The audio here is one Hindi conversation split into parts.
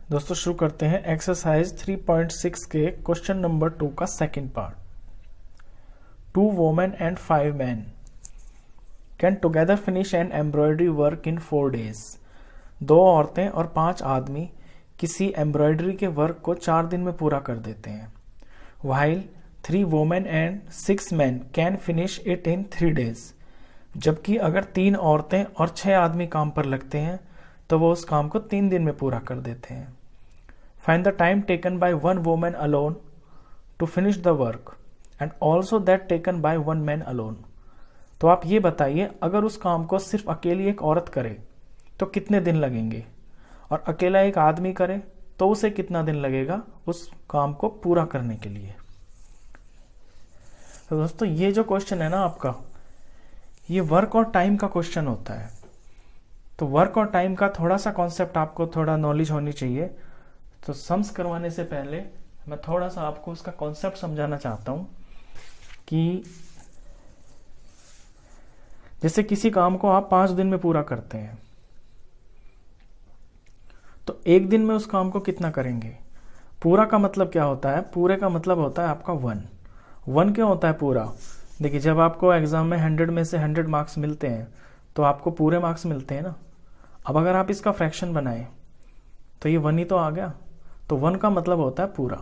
दोस्तों शुरू करते हैं एक्सरसाइज 3.6 के क्वेश्चन नंबर 2 का second part. 2 women and 5 men can together finish an embroidery work in 4 days। 2 औरतें और 5 आदमी किसी एम्ब्रॉयडरी के वर्क को 4 दिन में पूरा कर देते हैं। While 3 women and 6 men can finish it in 3 days। जबकि अगर 3 औरतें और 6 आदमी काम पर लगते हैं तो वो उस काम को 3 दिन में पूरा कर देते हैं। Find the time taken by 1 woman alone to finish the work and also that taken by 1 man alone। तो आप ये बताइए, अगर उस काम को सिर्फ अकेली एक औरत करे तो कितने दिन लगेंगे, और अकेला एक आदमी करे तो उसे कितना दिन लगेगा उस काम को पूरा करने के लिए। तो दोस्तों ये जो क्वेश्चन है ना आपका, ये वर्क और टाइम का क्वेश्चन होता है। तो वर्क और टाइम का थोड़ा सा कॉन्सेप्ट आपको थोड़ा नॉलेज होनी चाहिए। तो सम्स करवाने से पहले मैं थोड़ा सा आपको उसका कॉन्सेप्ट समझाना चाहता हूं कि जैसे किसी काम को आप 5 दिन में पूरा करते हैं तो 1 दिन में उस काम को कितना करेंगे। पूरा का मतलब क्या होता है? पूरे का मतलब होता है आपका 1 क्यों होता है पूरा? देखिए, जब आपको एग्जाम में 100 में से 100 मार्क्स मिलते हैं तो आपको पूरे मार्क्स मिलते हैं ना। अब अगर आप इसका फ्रैक्शन बनाएं तो ये 1 ही तो आ गया। तो 1 का मतलब होता है पूरा।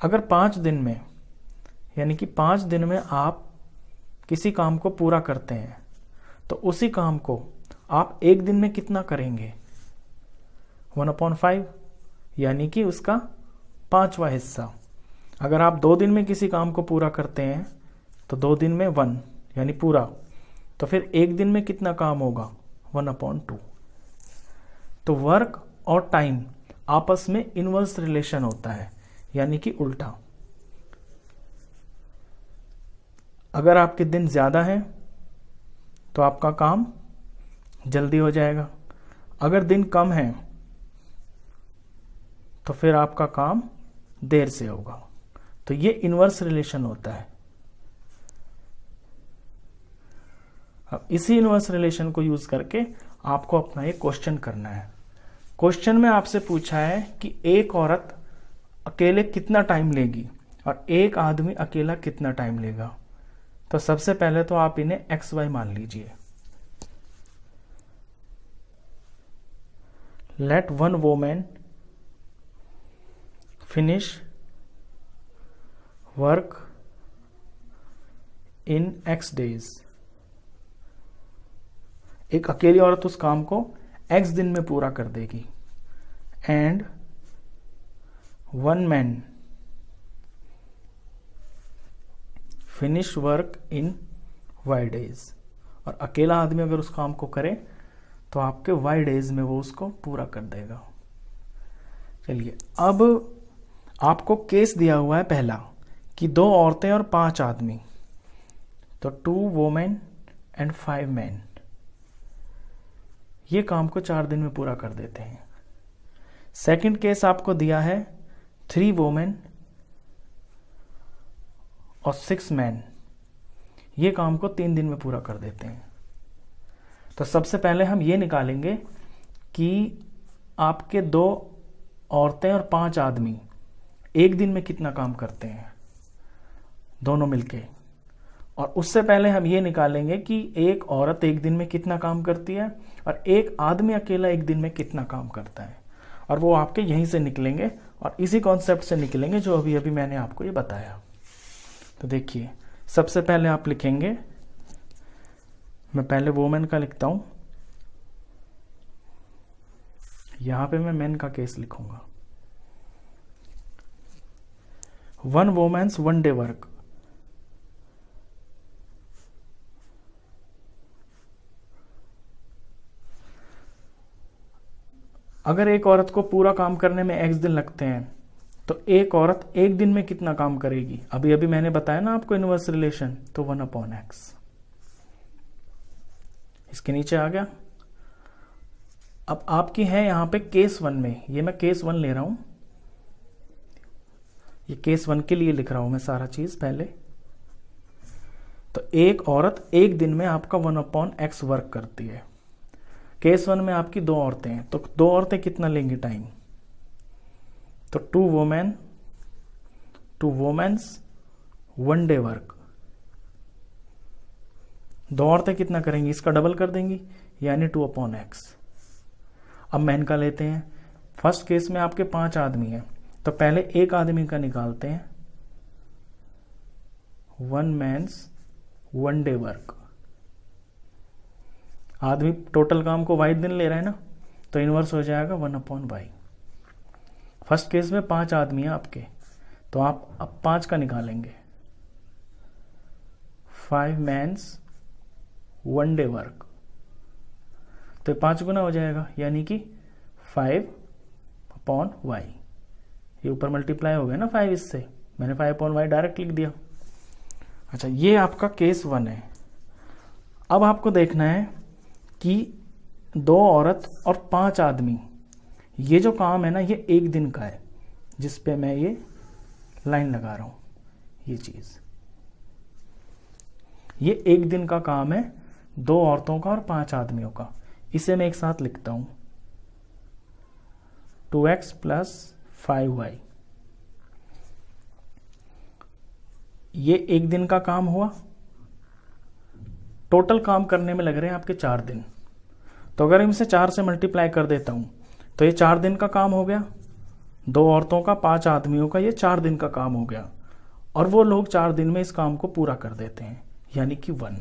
अगर 5 दिन में, यानी कि 5 दिन में आप किसी काम को पूरा करते हैं तो उसी काम को आप 1 दिन में कितना करेंगे? 1/5, यानी कि उसका 5वां हिस्सा। अगर आप 2 दिन में किसी काम को पूरा करते हैं तो 2 दिन में 1 यानी पूरा, तो फिर 1 दिन में कितना काम होगा? 1/2। तो वर्क और टाइम आपस में इनवर्स रिलेशन होता है, यानी कि उल्टा। अगर आपके दिन ज्यादा हैं तो आपका काम जल्दी हो जाएगा, अगर दिन कम है तो फिर आपका काम देर से होगा। तो ये इनवर्स रिलेशन होता है। अब इसी इनवर्स रिलेशन को यूज करके आपको अपना एक क्वेश्चन करना है। क्वेश्चन में आपसे पूछा है कि एक औरत अकेले कितना टाइम लेगी और एक आदमी अकेला कितना टाइम लेगा। तो सबसे पहले तो आप इन्हें XY मान लीजिए। Let 1 woman finish work in X days। एक अकेली औरत उस काम को X दिन में पूरा कर देगी। And 1 man finish work in Y days। और अकेला आदमी अगर उस काम को करे तो आपके Y days में वो उसको पूरा कर देगा। चलिए, अब आपको केस दिया हुआ है पहला कि 2 औरतें और 5 आदमी, तो 2 women and 5 men ये काम को 4 दिन में पूरा कर देते हैं। सेकंड केस आपको दिया है 3 women और 6 men ये काम को 3 दिन में पूरा कर देते हैं। तो सबसे पहले हम ये निकालेंगे कि आपके 2 औरतें और 5 आदमी 1 दिन में कितना काम करते हैं दोनों मिलके, और उससे पहले हम ये निकालेंगे कि एक औरत 1 दिन में कितना काम करती है और एक आदमी अकेला 1 दिन में कितना काम करता है। और वो आपके यहीं से निकलेंगे और इसी कॉन्सेप्ट से निकलेंगे जो अभी अभी मैंने आपको ये बताया। तो देखिए, सबसे पहले आप लिखेंगे, मैं पहले वोमेन का लिखता हूं, यहां पे मैं मेन का केस लिखूंगा। 1 woman's 1 day वर्क। अगर एक औरत को पूरा काम करने में X दिन लगते हैं तो एक औरत 1 दिन में कितना काम करेगी? अभी अभी मैंने बताया ना आपको इनवर्स रिलेशन, तो 1/X। इसके नीचे आ गया। अब आपकी है यहां पे केस 1 में, ये मैं केस 1 ले रहा हूं, ये केस 1 के लिए लिख रहा हूं मैं सारा चीज पहले। तो एक औरत 1 दिन में आपका 1/X वर्क करती है। केस 1 में आपकी 2 औरतें हैं, तो 2 औरतें कितना लेंगी टाइम? तो 2 वोमेन्स 1 डे वर्क। 2 औरतें कितना करेंगी, इसका डबल कर देंगी, यानी 2/x। अब मैन का लेते हैं। फर्स्ट केस में आपके 5 आदमी हैं, तो पहले एक आदमी का निकालते हैं। 1 मैन्स 1 डे वर्क। आदमी टोटल काम को y दिन ले रहा है ना, तो इनवर्स हो जाएगा 1/y। फर्स्ट केस में 5 आदमी हैं आपके, तो आप अब 5 का निकालेंगे। 5 मैन्स 1 डे वर्क, तो 5 गुना हो जाएगा, यानी कि 5/y। ये ऊपर मल्टीप्लाई हो गया ना 5 इससे, मैंने 5/y डायरेक्ट लिख दिया। अच्छा, ये आपका केस 1 है। अब आपको देखना है कि 2 औरत और 5 आदमी, ये जो काम है ना, ये 1 दिन का है, जिस पे मैं ये लाइन लगा रहा हूं। ये चीज, ये 1 दिन का काम है, 2 औरतों का और 5 आदमियों का। इसे मैं एक साथ लिखता हूं, 2x + 5y। ये 1 दिन का काम हुआ। टोटल काम करने में लग रहे हैं आपके 4 दिन। तो अगर इनसे 4 से मल्टीप्लाई कर देता हूं, तो ये 4 दिन का काम हो गया। 2 औरतों का 5 आदमियों का ये 4 दिन का काम हो गया, और वो लोग 4 दिन में इस काम को पूरा कर देते हैं, यानी कि 1।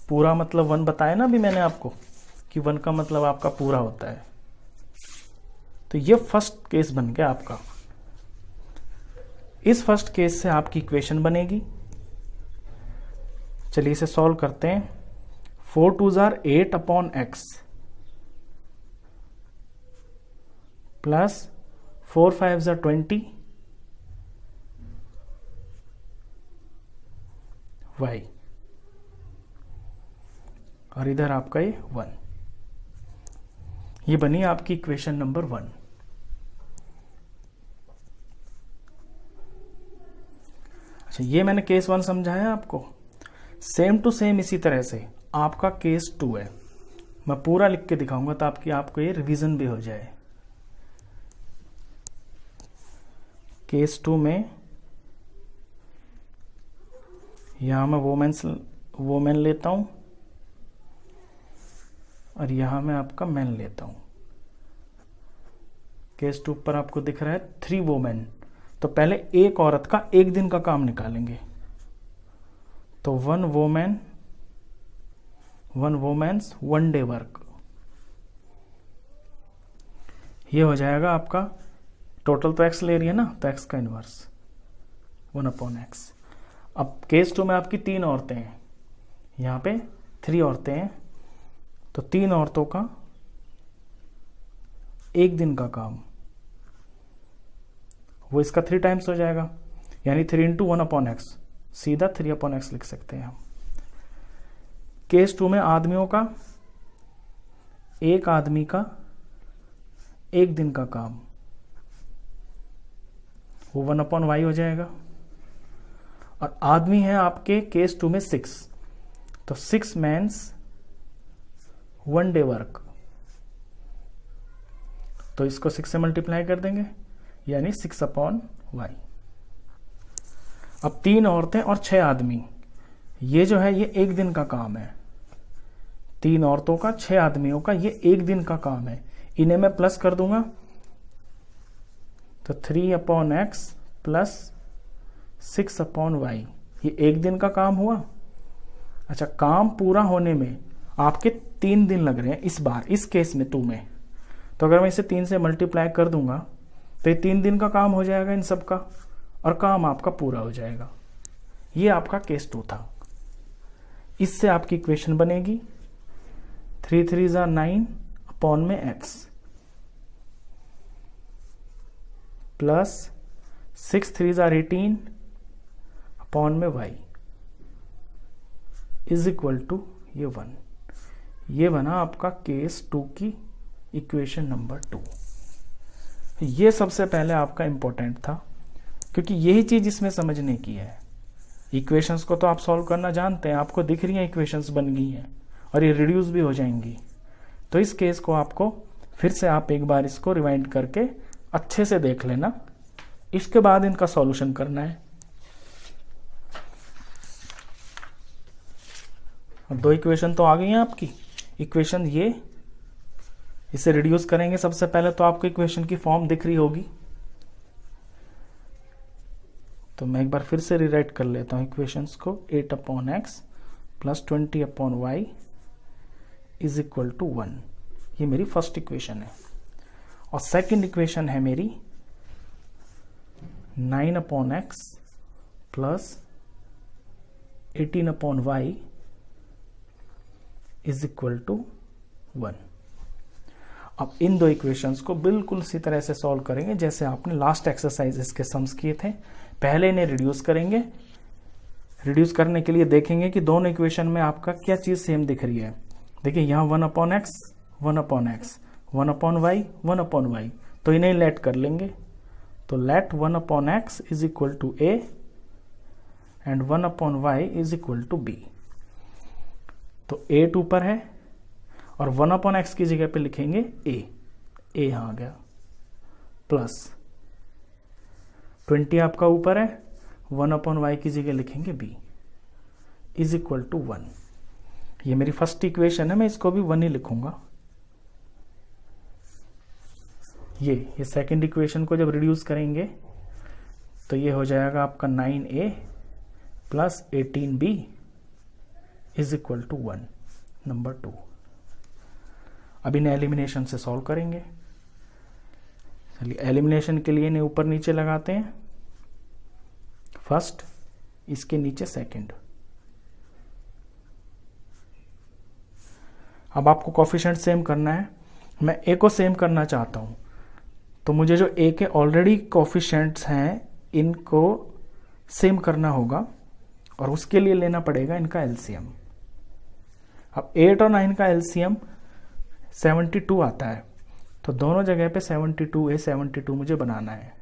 पूरा मतलब 1 बताया ना अभी मैंने आपको, कि 1 का मतलब आपका पूरा होता है। तो ये फर्स्ट केस बन गया आपका। इस फर्स्ट केस से आपकी इक्वेशन बनेगी। चलिए इसे सॉल्व करते हैं। 4 2s are 8/x plus 4 5s are 20 y, और इधर आपका ये 1। ये बनी आपकी इक्वेशन नंबर 1। अच्छा, ये मैंने केस 1 समझाया आपको। सेम टू सेम इसी तरह से आपका केस 2 है। मैं पूरा लिख के दिखाऊंगा ताकि आपको ये रिवीजन भी हो जाए। केस 2 में यहां मैं वोमेन लेता हूं, और यहां मैं आपका मैन लेता हूं। केस 2 पर आपको दिख रहा है 3 वोमेन, तो पहले एक औरत का 1 दिन का काम निकालेंगे। तो 1 वोमेन्स 1 डे वर्क। ये हो जाएगा आपका, टोटल तो x ले रही है ना, तो x का इनवर्स 1/x। अब केस 2 में आपकी 3 औरतें हैं, यहां पे 3 औरतें हैं, तो 3 औरतों का 1 दिन का काम, वो इसका 3 टाइम्स हो जाएगा, यानी 3 × 1/x, सीधा 3/x लिख सकते हैं हम। केस 2 में आदमियों का, एक आदमी का 1 दिन का काम, वो 1/y हो जाएगा। और आदमी है आपके केस 2 में 6, तो 6 मैन्स 1 डे वर्क, तो इसको 6 से मल्टीप्लाई कर देंगे, यानी 6/y। अब 3 औरतें और 6 आदमी, ये जो है ये 1 दिन का काम है। 3 औरतों का 6 आदमियों का ये 1 दिन का काम है। इन्हें मैं प्लस कर दूंगा, तो 3/x प्लस 6/y, ये 1 दिन का काम हुआ। अच्छा, काम पूरा होने में आपके 3 दिन लग रहे हैं इस बार, इस केस में 2 में। तो अगर मैं इसे 3 से मल्टीप्लाई कर दूंगा, तो ये 3 दिन का काम हो जाएगा इन सब का, और काम आपका पूरा हो जाएगा। ये आपका केस 2 था। इससे आपकी इक्वेशन बनेगी 3 3s are 9/x plus 6 3s are 18/y is equal to ये 1। ये बना आपका केस 2 की इक्वेशन नंबर 2। ये सबसे पहले आपका इंपॉर्टेंट था, क्योंकि यही चीज इसमें समझने की है। इक्वेशंस को तो आप सॉल्व करना जानते हैं, आपको दिख रही हैं इक्वेशंस बन गई हैं, और ये रिड्यूस भी हो जाएंगी। तो इस केस को आपको फिर से आप एक बार इसको रिवाइंड करके अच्छे से देख लेना, इसके बाद इनका सॉल्यूशन करना है। अब 2 इक्वेशन तो आ गई हैं आपकी। इक्वेशन ये, इसे रिड्यूस करेंगे सबसे पहले तो आपको इक्वेशन की फॉर्म दिख रही होगी। तो मैं एक बार फिर से रिराइट कर लेता हूं इक्वेशंस को। 8/x plus 20/y is equal to 1। ये मेरी फर्स्ट इक्वेशन है। और सेकंड इक्वेशन है मेरी 9/x plus 18/y is equal to 1। अब इन 2 इक्वेशंस को बिल्कुल उसी तरह से सॉल्व करेंगे जैसे आपने लास्ट एक्सरसाइज इसके सम्स किए थे। पहले इन्हें रिड्यूस करेंगे। रिड्यूस करने के लिए देखेंगे कि दोनों इक्वेशन में आपका क्या चीज सेम दिख रही है। देखिए यहां 1/x 1/x 1/y 1/y, तो इन्हें लेट कर लेंगे। तो let 1/x is equal to a and 1/y is equal to b। तो 8 ऊपर है और 1/x की जगह पे लिखेंगे a यहां आ गया, प्लस 20 आपका ऊपर है, 1/y की जगह लिखेंगे b इज इक्वल टू 1। ये मेरी फर्स्ट इक्वेशन है, मैं इसको भी 1 ही लिखूंगा। ये सेकंड इक्वेशन को जब रिड्यूस करेंगे तो ये हो जाएगा आपका 9a plus 18b is equal to 1, number 2। अब इन्हें एलिमिनेशन से सॉल्व करेंगे। चलिए एलिमिनेशन के लिए इन्हें ऊपर नीचे लगाते हैं। फर्स्ट, इसके नीचे सेकंड। अब आपको कोफिशिएंट सेम करना है। मैं ए को सेम करना चाहता हूं, तो मुझे जो ए के ऑलरेडी कोफिशिएंट्स हैं इनको सेम करना होगा और उसके लिए लेना पड़ेगा इनका एलसीएम। अब 8 और 9 का एलसीएम 72 आता है, तो दोनों जगह पे 72A 72 मुझे बनाना है।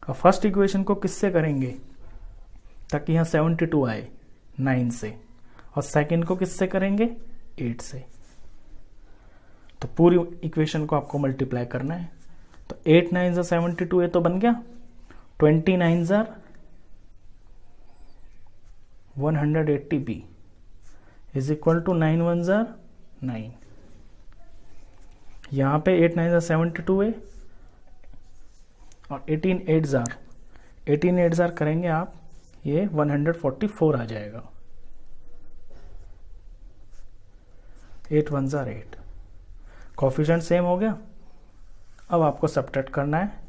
अब फर्स्ट इक्वेशन को किससे करेंगे ताकि यहां 72 आए, 9 से, और सेकंड को किससे करेंगे, 8 से। तो पूरी इक्वेशन को आपको मल्टीप्लाई करना है। तो 8 9 72A तो बन गया, 29 180B इज इक्वल टू 9 1 9। यहां पे 8 9 72A और 18 8 करेंगे आप, ये 144 आ जाएगा। 8 1 8, कोफिशिएंट सेम हो गया। अब आपको सब्ट्रैक्ट करना है,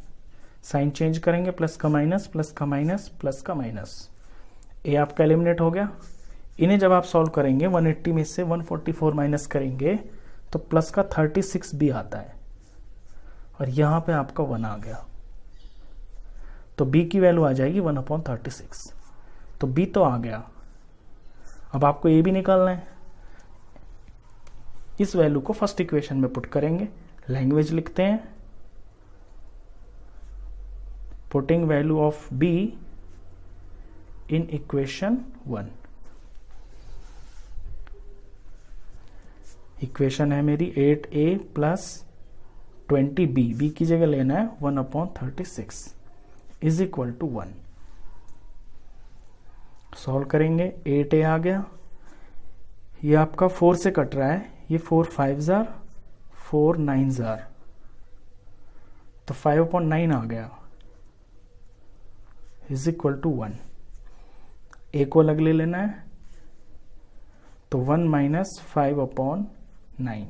साइन चेंज करेंगे, प्लस का माइनस प्लस का माइनस प्लस का माइनस। ए आपका एलिमिनेट हो गया। इन्हें जब आप सॉल्व करेंगे 180 में से 144 माइनस करेंगे तो प्लस का 36 भी आता है और यहां पे आपका 1 आ गया। तो b की वैल्यू आ जाएगी 1/36। तो b तो आ गया। अब आपको a भी निकालना है। इस वैल्यू को फर्स्ट इक्वेशन में पुट करेंगे। लैंग्वेज लिखते हैं, putting value of b in equation 1। Equation है मेरी 8a प्लस 20b, b की जगह लेना है 1/36 इज इक्वल टू 1। सॉल्व करेंगे, 8a आ गया, ये आपका 4 से कट रहा है, ये 4 5 4 9 तो 5/9 आ गया इज इक्वल टू 1। a को अलग ले लेना है, तो 1 माइनस 5/9।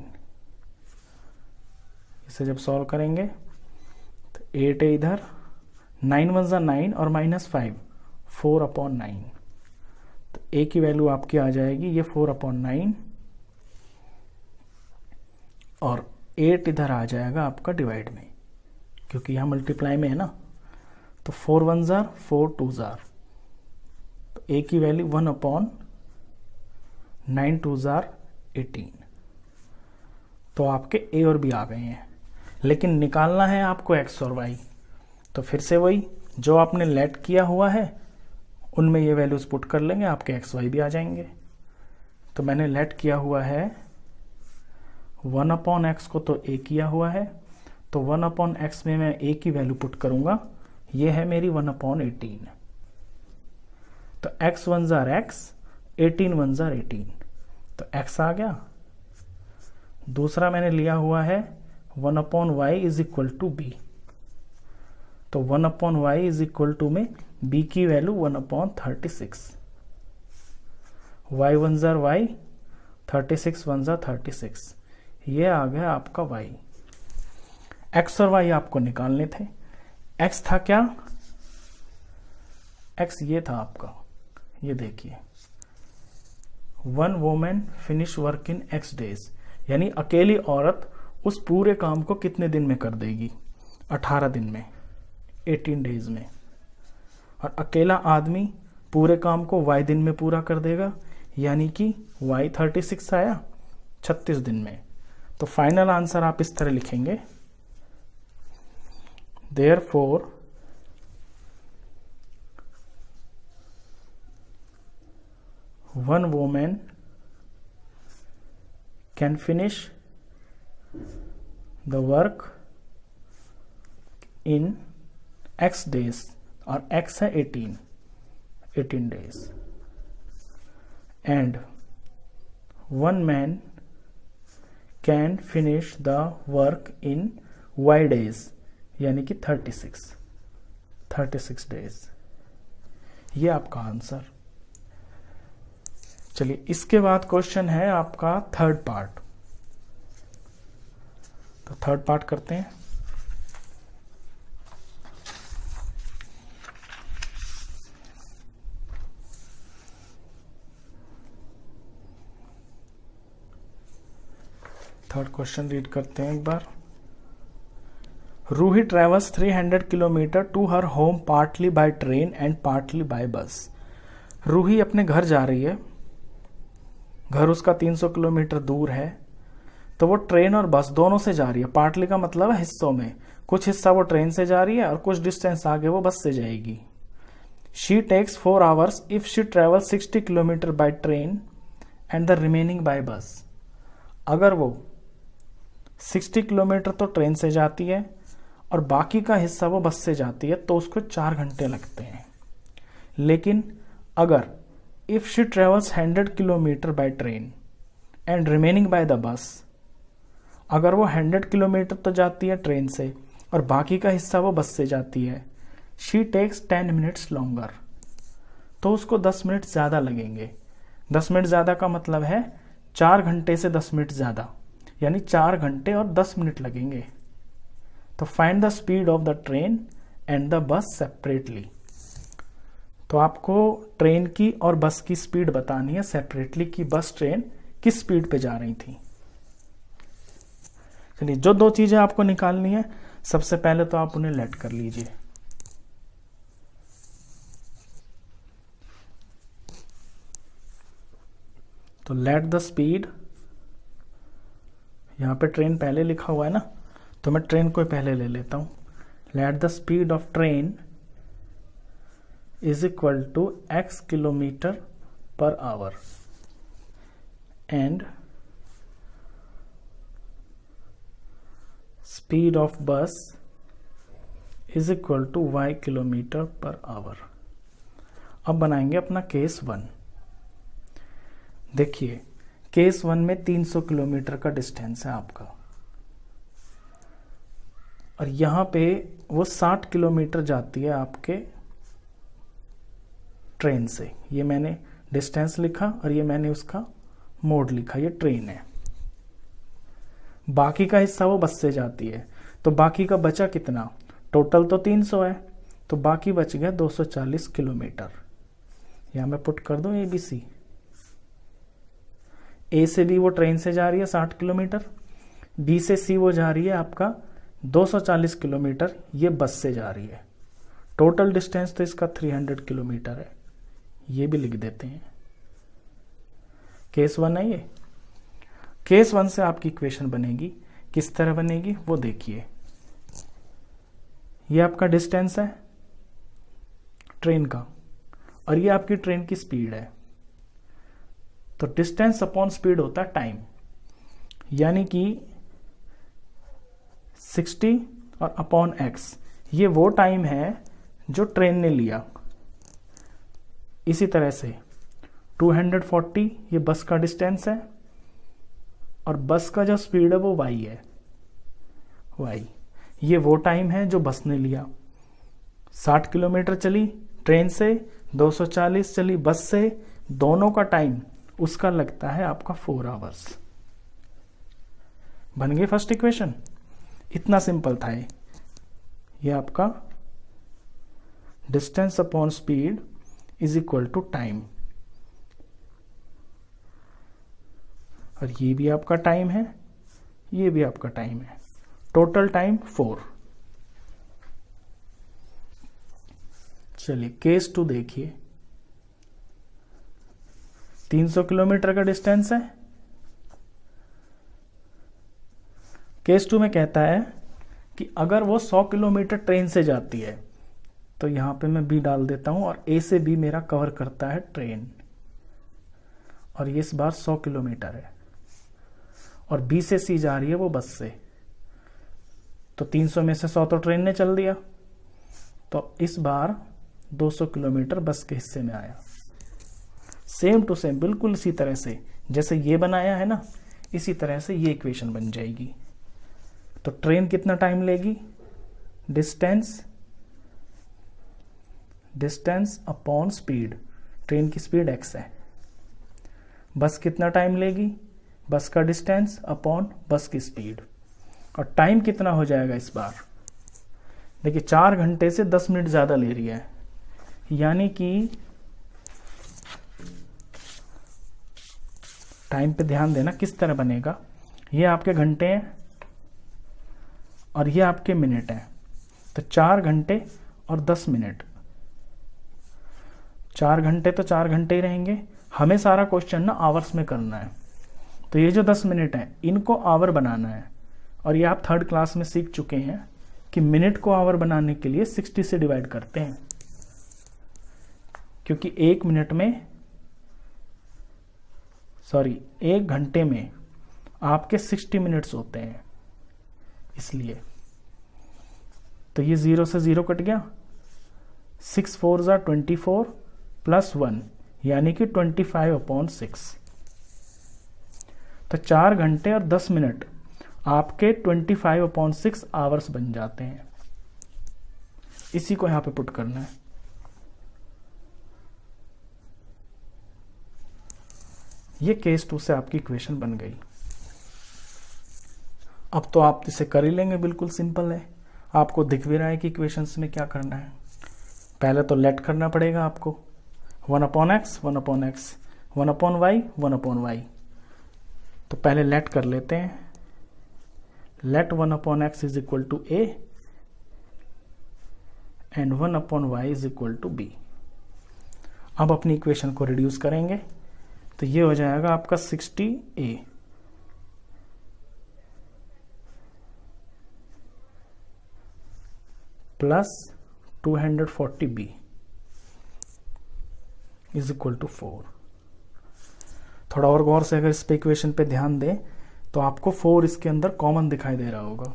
इसे जब सॉल्व करेंगे तो 8 है इधर, 9 1 9 और माइनस 5 4/9। तो a की वैल्यू आपकी आ जाएगी ये 4/9 और 8 इधर आ जाएगा आपका डिवाइड में, क्योंकि यहां मल्टीप्लाई में है ना। तो 4 1 4 2 तो a की वैल्यू 1/9 2 18। तो आपके a और b आ गए हैं, लेकिन निकालना है आपको x और y। तो फिर से वही जो आपने लेट किया हुआ है उनमें ये वैल्यूज पुट कर लेंगे, आपके x y भी आ जाएंगे। तो मैंने लेट किया हुआ है 1/x को तो a किया हुआ है, तो 1/x में मैं a की वैल्यू पुट करूंगा, ये है मेरी 1/18। तो x 1 जार x, 18 1 जार 18, तो x आ गया। दूसरा मैंने लिया हुआ है 1/y is equal to b, तो 1/y इज इक्वल टू में b की value 1/36, y 1 jar y, 36 1 jar 36, ये आ गया आपका y। x और y आपको निकालने थे। x था क्या, x ये था आपका, ये देखिए 1 women finish work in x days, यानी अकेली औरत उस पूरे काम को कितने दिन में कर देगी, 18 दिन में, 18 डेज में। और अकेला आदमी पूरे काम को y दिन में पूरा कर देगा, यानी कि y 36 आया 36 दिन में। तो फाइनल आंसर आप इस तरह लिखेंगे, Therefore, one woman can finish the work in X days, और X है 18 days, and one man can finish the work in Y days, यानी कि 36 डेज। ये आपका आंसर। चलिए इसके बाद क्वेश्चन है आपका थर्ड पार्ट, तो थर्ड पार्ट करते हैं। थर्ड क्वेश्चन रीड करते हैं एक बार। Ruhi travels 300 kilometre to her home partly by train and partly by bus. Ruhi अपने घर जा रही है, घर उसका 300 किलोमीटर दूर है, तो वो ट्रेन और बस दोनों से जा रही है। पार्टली का मतलब है हिस्सों में, कुछ हिस्सा वो ट्रेन से जा रही है और कुछ डिस्टेंस आगे वो बस से जाएगी। She takes 4 hours if she travel 60 kilometre by train and the remaining by bus. अगर वो 60 किलोमीटर तो ट्रेन से जाती है और बाकी का हिस्सा वो बस से जाती है, तो उसको 4 घंटे लगते हैं। लेकिन अगर if she travels 100 kilometre by train and remaining by the bus, अगर वो 100 किलोमीटर तो जाती है ट्रेन से और बाकी का हिस्सा वो बस से जाती है, शी टेक्स 10 मिनट्स लॉन्गर, तो उसको 10 मिनट ज्यादा लगेंगे। 10 मिनट ज्यादा का मतलब है 4 घंटे से 10 मिनट ज्यादा, यानी 4 घंटे और 10 मिनट लगेंगे। तो find the speed of the train and the bus separately. तो आपको ट्रेन की और बस की स्पीड बतानी है सेपरेटली, कि बस ट्रेन किस स्पीड पे जा रही थी। चलिए जो 2 चीजें आपको निकालनी है, सबसे पहले तो आप उन्हें लेट कर लीजिए। तो लेट द स्पीड, यहां पे ट्रेन पहले लिखा हुआ है ना, तो मैं ट्रेन को पहले ले लेता हूं। Let the speed of train is equal to x kilometre per hour and speed of bus is equal to y kilometre per hour. अब बनाएंगे अपना केस 1। देखिए केस 1 में 300 किलोमीटर का डिस्टेंस है आपका, और यहां पे वो 60 किलोमीटर जाती है आपके ट्रेन से। ये मैंने डिस्टेंस लिखा और ये मैंने उसका मोड लिखा, ये ट्रेन है। बाकी का हिस्सा वो बस से जाती है, तो बाकी का बचा कितना, टोटल तो 300 है, तो बाकी बच गया 240 किलोमीटर। यहां मैं पुट कर दूं ABC। A से B वो ट्रेन से जा रही है 60 किलोमीटर, B से C वो जा रही है आपका 240 किलोमीटर, ये बस से जा रही है। टोटल डिस्टेंस तो इसका 300 किलोमीटर है, ये भी लिख देते हैं। केस 1 है ये। केस 1 से आपकी इक्वेशन बनेगी, किस तरह बनेगी वो देखिए। ये आपका डिस्टेंस है ट्रेन का, और ये आपकी ट्रेन की स्पीड है। तो डिस्टेंस अपॉन स्पीड होता है टाइम, यानी कि 60 और अपॉन x, ये वो टाइम है जो ट्रेन ने लिया। इसी तरह से 240 ये बस का डिस्टेंस है और बस का जो स्पीड है वो y है, y ये वो टाइम है जो बस ने लिया। 60 किलोमीटर चली ट्रेन से, 240 चली बस से, दोनों का टाइम उसका लगता है आपका 4 आवर्स। बन गई फर्स्ट इक्वेशन। इतना सिंपल था ये आपका distance upon speed is equal to time, और ये भी आपका टाइम है, ये भी आपका टाइम है, टोटल टाइम 4। चलिए केस 2 देखिए। 300 किलोमीटर का डिस्टेंस है। केस 2 में कहता है कि अगर वो 100 किलोमीटर ट्रेन से जाती है, तो यहां पे मैं बी डाल देता हूं, और ए से बी मेरा कवर करता है ट्रेन, और ये इस बार 100 किलोमीटर है, और बी से सी जा रही है वो बस से, तो 300 में से 100 तो ट्रेन ने चल दिया, तो इस बार 200 किलोमीटर बस के हिस्से में आया। सेम टू सेम, बिल्कुल इसी तरह से जैसे ये बनाया है ना, इसी तरह से ये इक्वेशन बन जाएगी। तो ट्रेन कितना टाइम लेगी, डिस्टेंस अपॉन स्पीड, ट्रेन की स्पीड x है। बस कितना टाइम लेगी, बस का डिस्टेंस अपॉन बस की स्पीड, और टाइम कितना हो जाएगा इस बार, देखिए 4 घंटे से 10 मिनट ज्यादा ले रही है, यानी कि टाइम पे ध्यान देना किस तरह बनेगा। ये आपके घंटे हैं और ये आपके मिनट हैं, तो 4 घंटे और 10 मिनट, 4 घंटे तो 4 घंटे ही रहेंगे। हमें सारा क्वेश्चन ना आवर्स में करना है, तो ये जो 10 मिनट हैं इनको आवर बनाना है, और ये आप 3rd क्लास में सीख चुके हैं कि मिनट को आवर बनाने के लिए 60 से डिवाइड करते हैं, क्योंकि 1 घंटे में आपके 60 मिनट्स होते हैं, इसलिए। तो ये 0 से 0 कट गया, 6 4 ज़ा 24 प्लस 1 यानी कि 25/6। तो 4 घंटे और 10 मिनट आपके 25/6 आवर्स बन जाते हैं। इसी को यहां पे पुट करना है। ये केस 2 से आपकी इक्वेशन बन गई। अब तो आप इसे कर ही लेंगे, बिल्कुल सिंपल है। आपको दिख भी रहा है कि इक्वेशंस में क्या करना है। पहले तो लेट करना पड़ेगा आपको, 1/x 1/x 1/y 1/y। तो पहले लेट कर लेते हैं। Let 1/x is equal to a and 1/y is equal to b। अब अपनी इक्वेशन को रिड्यूस करेंगे, तो ये हो जाएगा आपका 60a plus 240b is equal to 4। थोड़ा और गौर से अगर इस पे इक्वेशन पे ध्यान दें तो आपको 4 इसके अंदर कॉमन दिखाई दे रहा होगा,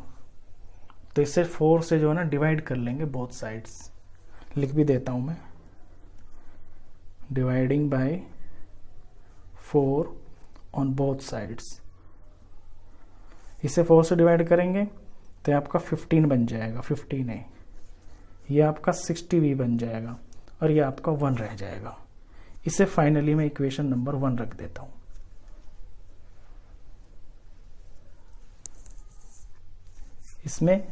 तो इसे 4 से जो है ना डिवाइड कर लेंगे बोथ साइड्स। लिख भी देता हूं मैं, dividing by 4 on both sides. इसे 4 से डिवाइड करेंगे तो आपका 15 बन जाएगा, 15a। ये आपका 60b बन जाएगा और ये आपका 1 रह जाएगा। इसे फाइनली मैं इक्वेशन नंबर 1 रख देता हूं। इसमें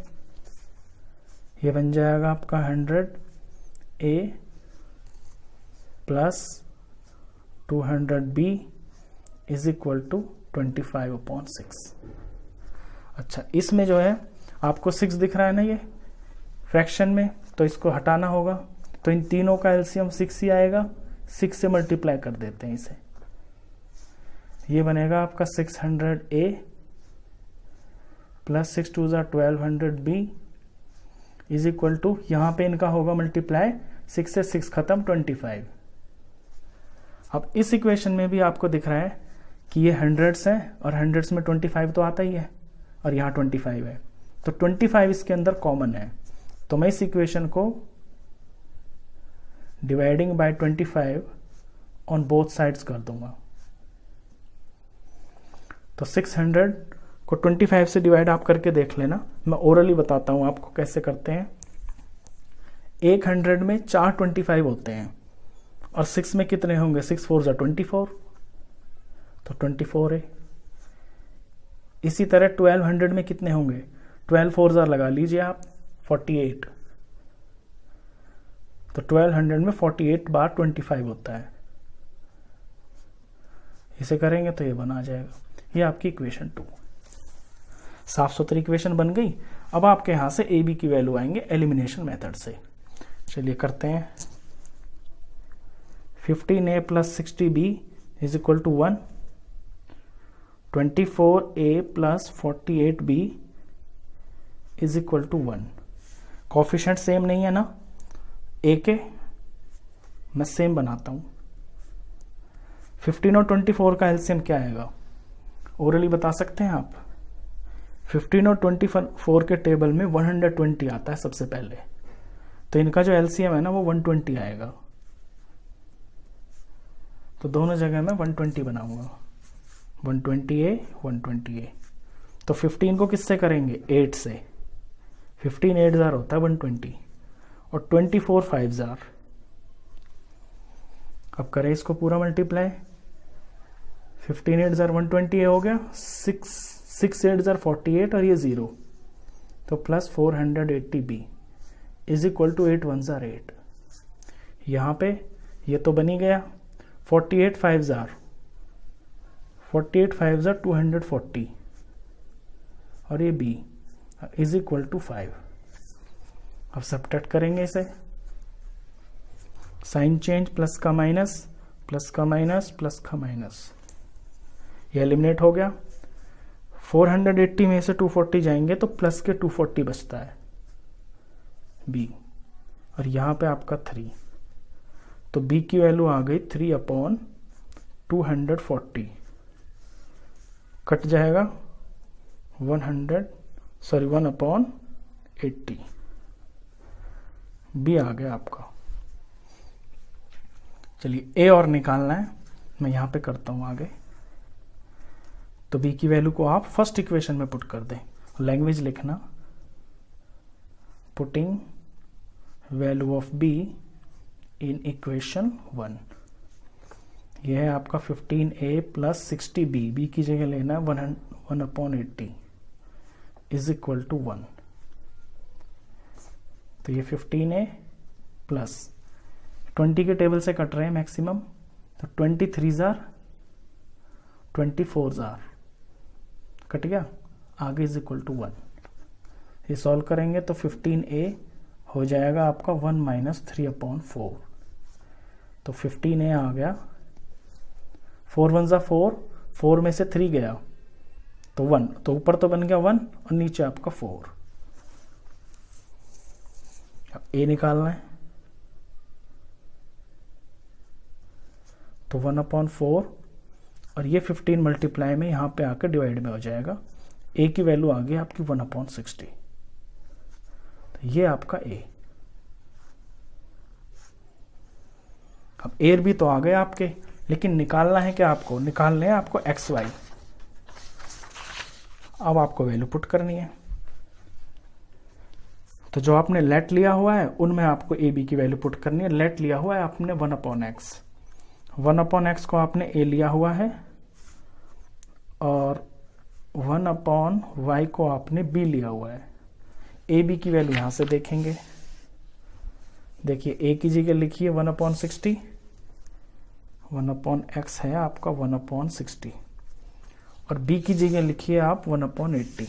ये बन जाएगा आपका 100a plus 200b is equal to 25/6। अच्छा, इसमें जो है आपको 6 दिख रहा है ना ये फ्रैक्शन में, तो इसको हटाना होगा। तो इन तीनों का एलसीएम 6 ही आएगा। 6 से मल्टीप्लाई कर देते हैं इसे। ये बनेगा आपका 600a प्लस 6 2 ज़ा 1200b इज इक्वल टू, यहां पे इनका होगा मल्टीप्लाई, 6 से 6 खत्म, 25। अब इस इक्वेशन में भी आपको दिख रहा है कि ये हंड्रेड्स है और हंड्रेड्स में 25 तो आता ही है और यहाँ 25 है, तो 25 इसके अंदर कॉमन है, तो मैं इस इक्वेशन को dividing by 25 on both sides कर दूंगा। तो 600 को 25 से डिवाइड आप करके देख लेना, मैं ओरली बताता हूं आपको कैसे करते हैं। 100 में 4 25 होते हैं और 6 में कितने होंगे, 6 4 जा 24, तो 24 है। इसी तरह 1200 में कितने होंगे, 12 4 जा लगा लीजिए आप 48, तो 1200 में 48 बार 25 होता है। इसे करेंगे तो ये बना जाएगा, ये आपकी इक्वेशन 2। साफ सुथरी इक्वेशन बन गई। अब आपके यहां से ए बी की वैल्यू आएंगे एलिमिनेशन मेथड से। चलिए करते हैं। 15a plus 60b is equal to 1, 24a plus 48b is equal to 1। Coefficient same नहीं है ना, ए के मैं सेम बनाता हूं। 15 और 24 का एलसीएम क्या आएगा, ओरली बता सकते हैं आप। 15 और 24 के टेबल में 120 आता है सबसे पहले, तो इनका जो एलसीएम है ना वो 120 आएगा। तो दोनों जगह मैं 120 बनाऊंगा, 120a 120a। तो 15 को किससे करेंगे, 8 से। 15 8 जार होता है 120 और 24 5 जार। अब करें इसको पूरा मल्टीप्लाई। 15 8 जार 120 हो गया, 6 8 जार 48 और ये 0, तो plus 480b is equal to 8 1 जार 8। यहां पे ये तो बनी गया। 48 5 जार 240 और ये b इज इक्वल टू 5। अब सब्ट्रैक्ट करेंगे इसे, साइन चेंज, प्लस का माइनस, प्लस का माइनस, प्लस का माइनस, ये एलिमिनेट हो गया। 480 में से 240 जाएंगे तो प्लस के 240 बचता है b, और यहां पे आपका 3, तो b की वैल्यू आ गई 3/240, कट जाएगा 1/80, बी आ गया आपका। चलिए ए और निकालना है, मैं यहां पे करता हूं आगे। तो बी की वैल्यू को आप फर्स्ट इक्वेशन में पुट कर दें, लैंग्वेज लिखना, putting value of be in equation 1। यह है आपका 15a प्लस 60b, बी की जगह लेना है 1/80 इज इक्वल टू 1। तो ये 15a प्लस 20 के टेबल से कट रहे हैं मैक्सिमम, तो 23 जार 24 जार कट गया, आगे इज इक्वल टू 1। ये सॉल्व करेंगे तो 15a हो जाएगा आपका 1 माइनस 3/4, तो 15a आ गया। 4 1 ज़ा 4, 4 में से 3 गया तो 1, तो ऊपर तो बन गया 1 और नीचे आपका 4। अब a निकालना है, तो 1/4 और ये 15 मल्टीप्लाई में यहां पे आकर डिवाइड में हो जाएगा। a की वैल्यू आ गई आपकी 1/60, तो ये आपका a। अब a भी तो आ गए आपके, लेकिन निकालना है क्या, आपको निकालने हैं आपको एक्स वाई। अब आपको वैल्यू पुट करनी है, तो जो आपने लेट लिया हुआ है उनमें आपको ए बी की वैल्यू पुट करनी है। लेट लिया हुआ है आपने 1/x, 1/x को आपने a लिया हुआ है और 1/y को आपने b लिया हुआ है। ए बी की वैल्यू यहां से देखेंगे, देखिए a की जगह लिखिए 1/60, 1/x है आपका 1/60 और b की जगह लिखिए आप 1/80,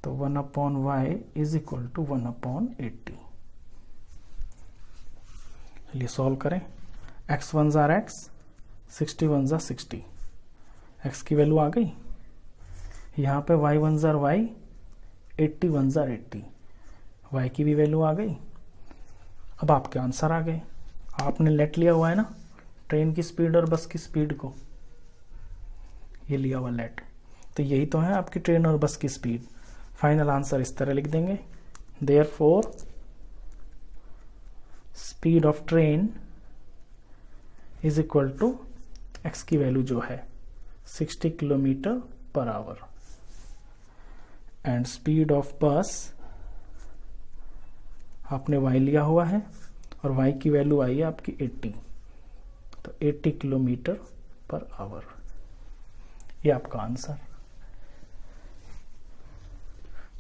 तो 1/y इज इक्वल टू 1/80। चलिए सॉल्व करें। x 1 jar x, 60 1 jar 60, x की वैल्यू आ गई। यहाँ पे y 1 jar y, 80 1 jar 80, y की भी वैल्यू आ गई। अब आपके आंसर आ गए। आपने लेट लिया हुआ है ना ट्रेन की स्पीड और बस की स्पीड को, ये लिया हुआ लेट, तो यही तो है आपकी ट्रेन और बस की स्पीड। फाइनल आंसर इस तरह लिख देंगे, therefore speed of train is equal to X की वैल्यू जो है 60 kilometre per hour and speed of बस आपने y लिया हुआ है और y की वैल्यू आई है आपकी 80, तो 80 किलोमीटर पर आवर, ये आपका आंसर।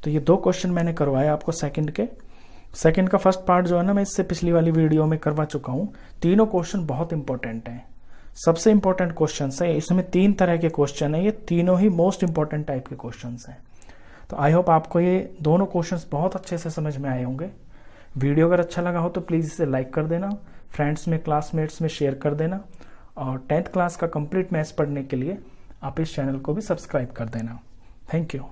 तो ये 2 क्वेश्चन मैंने करवाए आपको सेकंड का फर्स्ट पार्ट जो है ना, मैं इससे पिछली वाली वीडियो में करवा चुका हूं। तीनों क्वेश्चन बहुत इंपॉर्टेंट हैं, सबसे इंपॉर्टेंट क्वेश्चन है। इसमें 3 तरह के क्वेश्चन है, ये तीनों ही मोस्ट इंपॉर्टेंट टाइप के क्वेश्चन हैं। तो आई होप आपको ये दोनों क्वेश्चन बहुत अच्छे से समझ में आए होंगे। वीडियो अगर अच्छा लगा हो तो प्लीज़ इसे लाइक कर देना, फ्रेंड्स में क्लासमेट्स में शेयर कर देना, और 10th क्लास का कंप्लीट मैथ्स पढ़ने के लिए आप इस चैनल को भी सब्सक्राइब कर देना। Thank you.